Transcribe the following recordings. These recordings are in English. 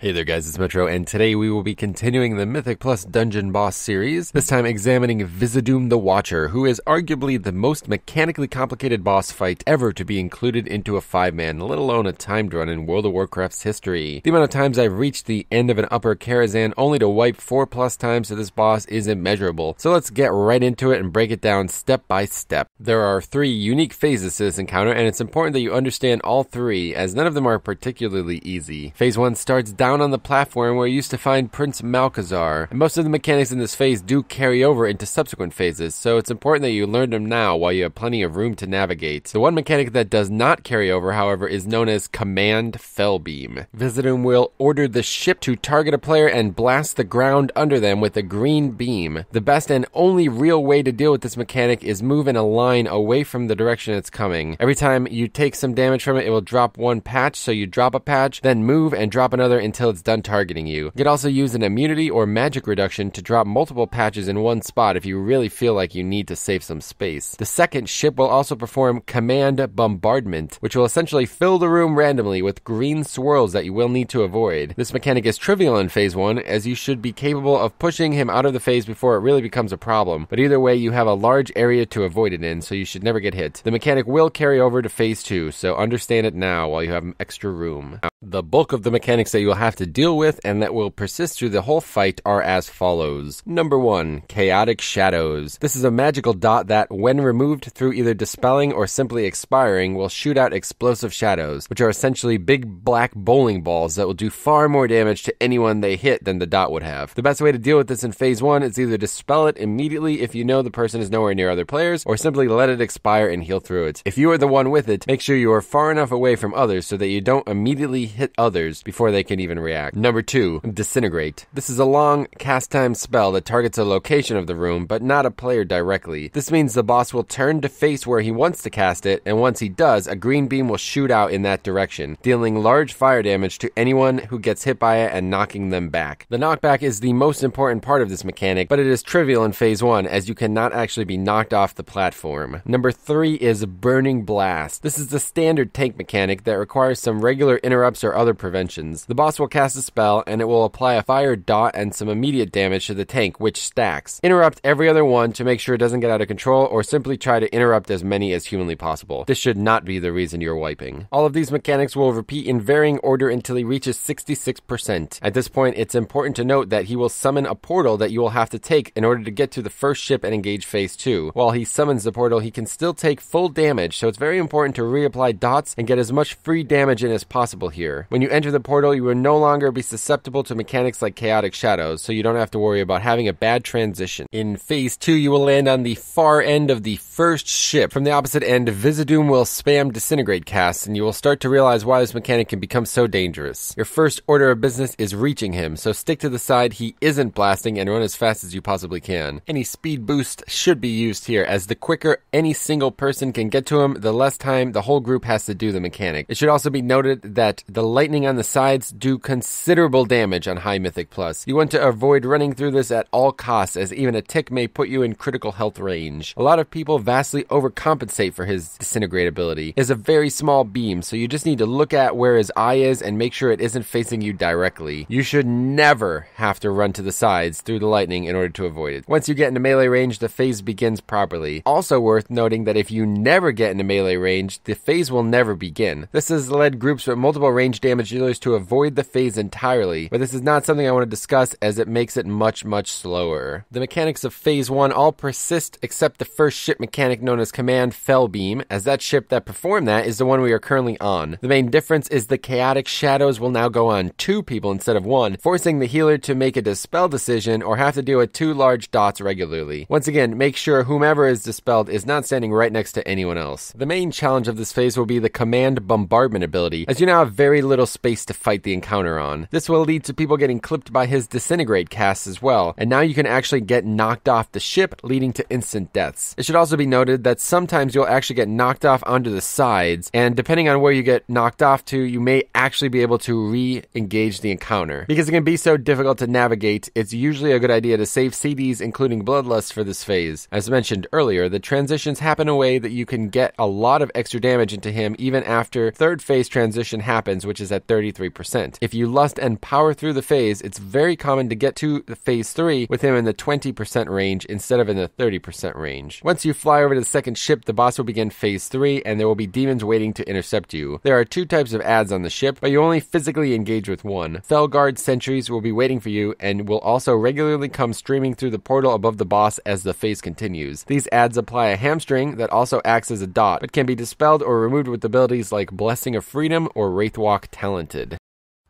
Hey there guys, it's Metro, and today we will be continuing the Mythic Plus Dungeon Boss series, this time examining Viz'aduum the Watcher, who is arguably the most mechanically complicated boss fight ever to be included into a 5-man, let alone a timed run in World of Warcraft's history. The amount of times I've reached the end of an upper Karazhan only to wipe 4+ times to this boss is immeasurable, so let's get right into it and break it down step by step. There are 3 unique phases to this encounter, and it's important that you understand all 3, as none of them are particularly easy. Phase 1 starts down on the platform where you used to find Prince Malchezaar, and most of the mechanics in this phase do carry over into subsequent phases, so it's important that you learn them now while you have plenty of room to navigate. The one mechanic that does not carry over, however, is known as Command Fellbeam. Viz'aduum will order the ship to target a player and blast the ground under them with a green beam. The best and only real way to deal with this mechanic is move in a line away from the direction it's coming. Every time you take some damage from it, it will drop one patch, so you drop a patch, then move and drop another until it's done targeting you. You could also use an immunity or magic reduction to drop multiple patches in one spot if you really feel like you need to save some space. The second ship will also perform Command Bombardment, which will essentially fill the room randomly with green swirls that you will need to avoid. This mechanic is trivial in phase 1, as you should be capable of pushing him out of the phase before it really becomes a problem, but either way you have a large area to avoid it in, so you should never get hit. The mechanic will carry over to phase 2, so understand it now while you have extra room. The bulk of the mechanics that you will have to deal with and that will persist through the whole fight are as follows. Number 1, Chaotic Shadows. This is a magical dot that, when removed through either dispelling or simply expiring, will shoot out explosive shadows, which are essentially big black bowling balls that will do far more damage to anyone they hit than the dot would have. The best way to deal with this in phase 1 is either dispel it immediately if you know the person is nowhere near other players, or simply let it expire and heal through it. If you are the one with it, make sure you are far enough away from others so that you don't immediately hit others before they can even react. Number 2, Disintegrate. This is a long cast time spell that targets a location of the room, but not a player directly. This means the boss will turn to face where he wants to cast it, and once he does, a green beam will shoot out in that direction, dealing large fire damage to anyone who gets hit by it and knocking them back. The knockback is the most important part of this mechanic, but it is trivial in phase 1, as you cannot actually be knocked off the platform. Number 3 is Burning Blast. This is the standard tank mechanic that requires some regular interrupts or other preventions. The boss will cast a spell, and it will apply a fire dot and some immediate damage to the tank, which stacks. Interrupt every other one to make sure it doesn't get out of control, or simply try to interrupt as many as humanly possible. This should not be the reason you're wiping. All of these mechanics will repeat in varying order until he reaches 66%. At this point, it's important to note that he will summon a portal that you will have to take in order to get to the first ship and engage phase 2. While he summons the portal, he can still take full damage, so it's very important to reapply dots and get as much free damage in as possible here. When you enter the portal, you will no longer be susceptible to mechanics like Chaotic Shadows, so you don't have to worry about having a bad transition. In phase 2, you will land on the far end of the first ship. From the opposite end, Viz'aduum will spam Disintegrate casts, and you will start to realize why this mechanic can become so dangerous. Your first order of business is reaching him, so stick to the side he isn't blasting and run as fast as you possibly can. Any speed boost should be used here, as the quicker any single person can get to him, the less time the whole group has to do the mechanic. It should also be noted that the lightning on the sides do considerable damage on high Mythic Plus. You want to avoid running through this at all costs, as even a tick may put you in critical health range. A lot of people vastly overcompensate for his Disintegrate ability. It is a very small beam, so you just need to look at where his eye is and make sure it isn't facing you directly. You should never have to run to the sides through the lightning in order to avoid it. Once you get into melee range, the phase begins properly. Also worth noting that if you never get into melee range, the phase will never begin. This has led groups with multiple range damage dealers to avoid the phase entirely, but this is not something I want to discuss as it makes it much slower. The mechanics of phase 1 all persist except the first ship mechanic known as Command Fellbeam, as that ship that performed that is the one we are currently on. The main difference is the Chaotic Shadows will now go on 2 people instead of 1, forcing the healer to make a dispel decision or have to deal with 2 large dots regularly. Once again, make sure whomever is dispelled is not standing right next to anyone else. The main challenge of this phase will be the Command Bombardment ability, as you now have very little space to fight the encounter on. This will lead to people getting clipped by his Disintegrate casts as well, and now you can actually get knocked off the ship, leading to instant deaths. It should also be noted that sometimes you'll actually get knocked off onto the sides, and depending on where you get knocked off to, you may actually be able to re-engage the encounter. Because it can be so difficult to navigate, it's usually a good idea to save CDs including Bloodlust for this phase. As mentioned earlier, the transitions happen in a way that you can get a lot of extra damage into him even after third phase transition happens, which is at 33%. If If you lust and power through the phase, it's very common to get to the phase 3 with him in the 20% range instead of in the 30% range. Once you fly over to the second ship, the boss will begin phase 3 and there will be demons waiting to intercept you. There are 2 types of adds on the ship, but you only physically engage with one. Felguard sentries will be waiting for you and will also regularly come streaming through the portal above the boss as the phase continues. These adds apply a hamstring that also acts as a dot, but can be dispelled or removed with abilities like Blessing of Freedom or Wraithwalk Talented.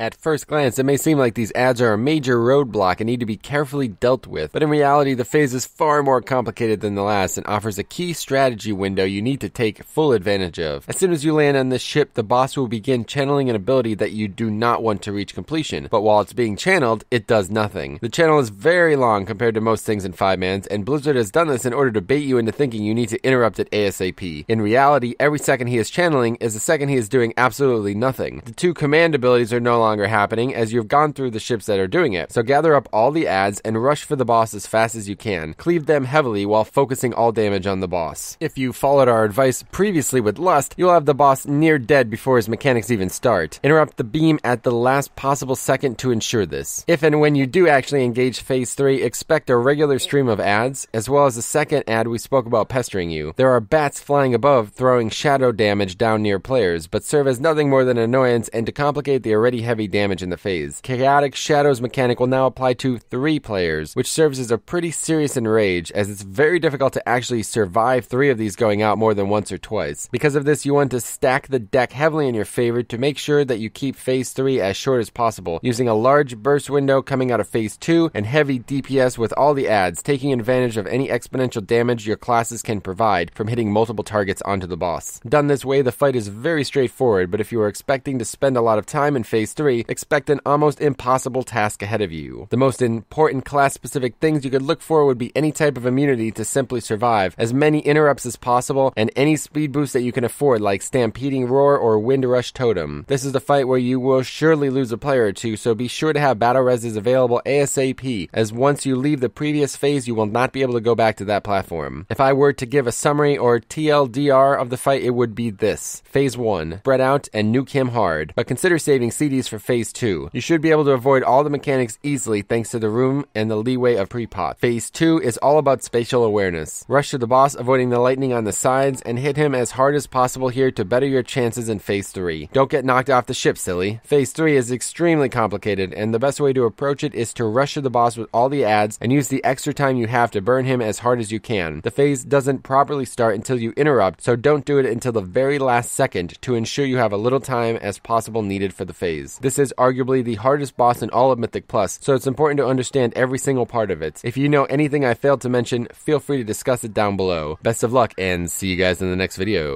At first glance, it may seem like these adds are a major roadblock and need to be carefully dealt with, but in reality, the phase is far more complicated than the last and offers a key strategy window you need to take full advantage of. As soon as you land on this ship, the boss will begin channeling an ability that you do not want to reach completion, but while it's being channeled, it does nothing. The channel is very long compared to most things in 5-mans, and Blizzard has done this in order to bait you into thinking you need to interrupt it ASAP. In reality, every second he is channeling is a second he is doing absolutely nothing. The 2 command abilities are no longer happening as you've gone through the ships that are doing it. So gather up all the adds and rush for the boss as fast as you can. Cleave them heavily while focusing all damage on the boss. If you followed our advice previously with Lust, you'll have the boss near dead before his mechanics even start. Interrupt the beam at the last possible second to ensure this. If and when you do actually engage phase 3, expect a regular stream of adds, as well as the second add we spoke about pestering you. There are bats flying above throwing shadow damage down near players, but serve as nothing more than annoyance and to complicate the already heavy damage in the phase. Chaotic Shadows mechanic will now apply to 3 players, which serves as a pretty serious enrage, as it's very difficult to actually survive 3 of these going out more than once or twice. Because of this, you want to stack the deck heavily in your favor to make sure that you keep phase 3 as short as possible, using a large burst window coming out of phase 2 and heavy DPS with all the adds, taking advantage of any exponential damage your classes can provide from hitting multiple targets onto the boss. Done this way, the fight is very straightforward, but if you are expecting to spend a lot of time in phase 3, expect an almost impossible task ahead of you. The most important class-specific things you could look for would be any type of immunity to simply survive, as many interrupts as possible, and any speed boost that you can afford like Stampeding Roar or Wind Rush Totem. This is the fight where you will surely lose a player or 2, so be sure to have battle reses available ASAP, as once you leave the previous phase you will not be able to go back to that platform. If I were to give a summary or TLDR of the fight, it would be this. Phase 1, spread out and nuke him hard, but consider saving CDs for phase 2. You should be able to avoid all the mechanics easily thanks to the room and the leeway of pre-pot. Phase 2 is all about spatial awareness. Rush to the boss, avoiding the lightning on the sides, and hit him as hard as possible here to better your chances in phase 3. Don't get knocked off the ship, silly. Phase 3 is extremely complicated, and the best way to approach it is to rush to the boss with all the adds and use the extra time you have to burn him as hard as you can. The phase doesn't properly start until you interrupt, so don't do it until the very last second to ensure you have a little time as possible needed for the phase. This is arguably the hardest boss in all of Mythic Plus, so it's important to understand every single part of it. If you know anything I failed to mention, feel free to discuss it down below. Best of luck, and see you guys in the next video.